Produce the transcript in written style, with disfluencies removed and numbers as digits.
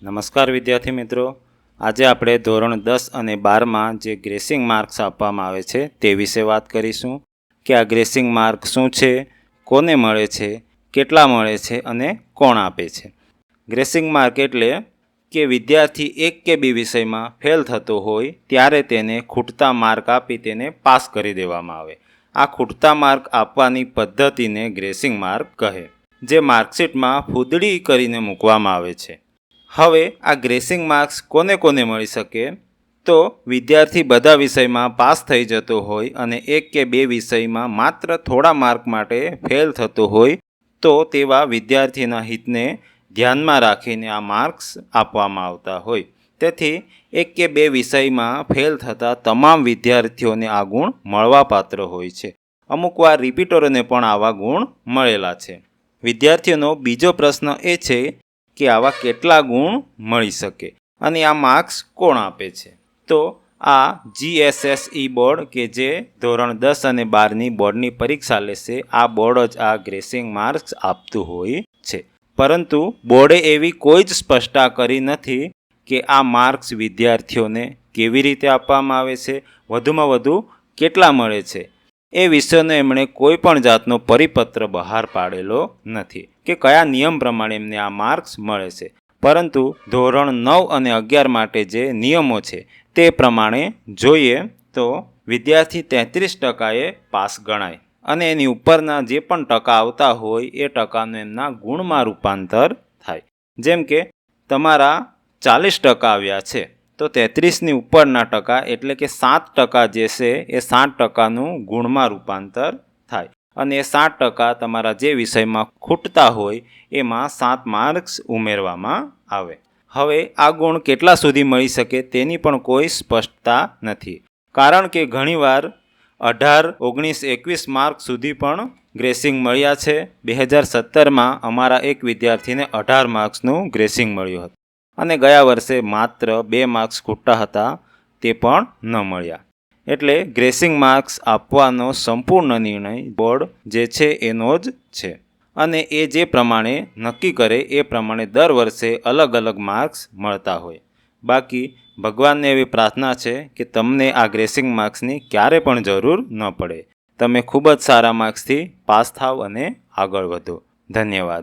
નમસ્કાર વિદ્યાર્થી મિત્રો, આજે આપણે ધોરણ 10 અને 12માં જે ગ્રેસિંગ માર્ક્સ આપવામાં આવે છે તે વિશે વાત કરીશું કે આ ગ્રેસિંગ માર્ક શું છે, કોને મળે છે, કેટલા મળે છે અને કોણ આપે છે। ગ્રેસિંગ માર્ક એટલે કે વિદ્યાર્થી એક કે બે વિષયમાં ફેલ થતો હોય ત્યારે તેને ખૂટતા માર્ક આપી તેને પાસ કરી દેવામાં આવે। આ ખૂટતા માર્ક આપવાની પદ્ધતિને ગ્રેસિંગ માર્ક કહે, જે માર્કશીટમાં ફૂદડી કરીને મૂકવામાં આવે છે। હવે આ ગ્રેસિંગ માર્ક્સ કોને કોને મળી શકે? તો વિદ્યાર્થી બધા વિષયમાં પાસ થઈ જતો હોય અને એક કે બે વિષયમાં માત્ર થોડા માર્ક માટે ફેલ થતો હોય તો તેવા વિદ્યાર્થીના હિતને ધ્યાનમાં રાખીને આ માર્ક્સ આપવામાં આવતા હોય। તેથી એક કે બે વિષયમાં ફેલ થતા તમામ વિદ્યાર્થીઓને આ ગુણ મળવાપાત્ર હોય છે। અમુકવાર રિપીટરોને પણ આવા ગુણ મળેલા છે। વિદ્યાર્થીઓનો બીજો પ્રશ્ન એ છે કે આવા કેટલા ગુણ મળી શકે અને આ માર્ક્સ કોણ આપે છે? તો આ GSSE બોર્ડ કે જે ધોરણ 10 અને 12ની બોર્ડની પરીક્ષા લેશે, આ બોર્ડ જ આ ગ્રેસિંગ માર્ક્સ આપતું હોય છે। પરંતુ બોર્ડે એવી કોઈ જ સ્પષ્ટતા કરી નથી કે આ માર્ક્સ વિદ્યાર્થીઓને કેવી રીતે આપવામાં આવે છે, વધુમાં વધુ કેટલા મળે છે, એ વિષયનો એમણે કોઈ પણ જાતનો પરિપત્ર બહાર પાડેલો નથી કે કયા નિયમ પ્રમાણે એમને આ માર્ક્સ મળે છે। પરંતુ ધોરણ 9 અને 11 માટે જે નિયમો છે તે પ્રમાણે જોઈએ તો વિદ્યાર્થી 33%એ પાસ ગણાય અને એની ઉપરના જે પણ ટકા આવતા હોય એ ટકાનું એમના ગુણમાં રૂપાંતર થાય। જેમ કે તમારા 40% આવ્યા છે તો 33ની ઉપરના ટકા એટલે કે 7% જે છે એ 60%નું ગુણમાં રૂપાંતર થાય અને એ 60% તમારા જે વિષયમાં ખૂટતા હોય એમાં 7 માર્ક્સ ઉમેરવામાં આવે। હવે આ ગુણ કેટલા સુધી મળી શકે તેની પણ કોઈ સ્પષ્ટતા નથી, કારણ કે ઘણીવાર 18, 19, 21 માર્ક સુધી પણ ગ્રેસિંગ મળ્યા છે। 2017માં અમારા એક વિદ્યાર્થીને 18 માર્ક્સનું ગ્રેસિંગ મળ્યું હતું અને ગયા વર્ષે માત્ર 2 માર્ક્સ ખૂટતા હતા તે પણ ન મળ્યા। એટલે ગ્રેસિંગ માર્ક્સ આપવાનો સંપૂર્ણ નિર્ણય બોર્ડ જે છે એનો જ છે અને એ જે પ્રમાણે નક્કી કરે એ પ્રમાણે દર વર્ષે અલગ અલગ માર્ક્સ મળતા હોય। બાકી ભગવાનને એવી પ્રાર્થના છે કે તમને આ ગ્રેસિંગ માર્ક્સની ક્યારે પણ જરૂર ન પડે, તમે ખૂબ જ સારા માર્ક્સથી પાસ થાવ અને આગળ વધો। ધન્યવાદ।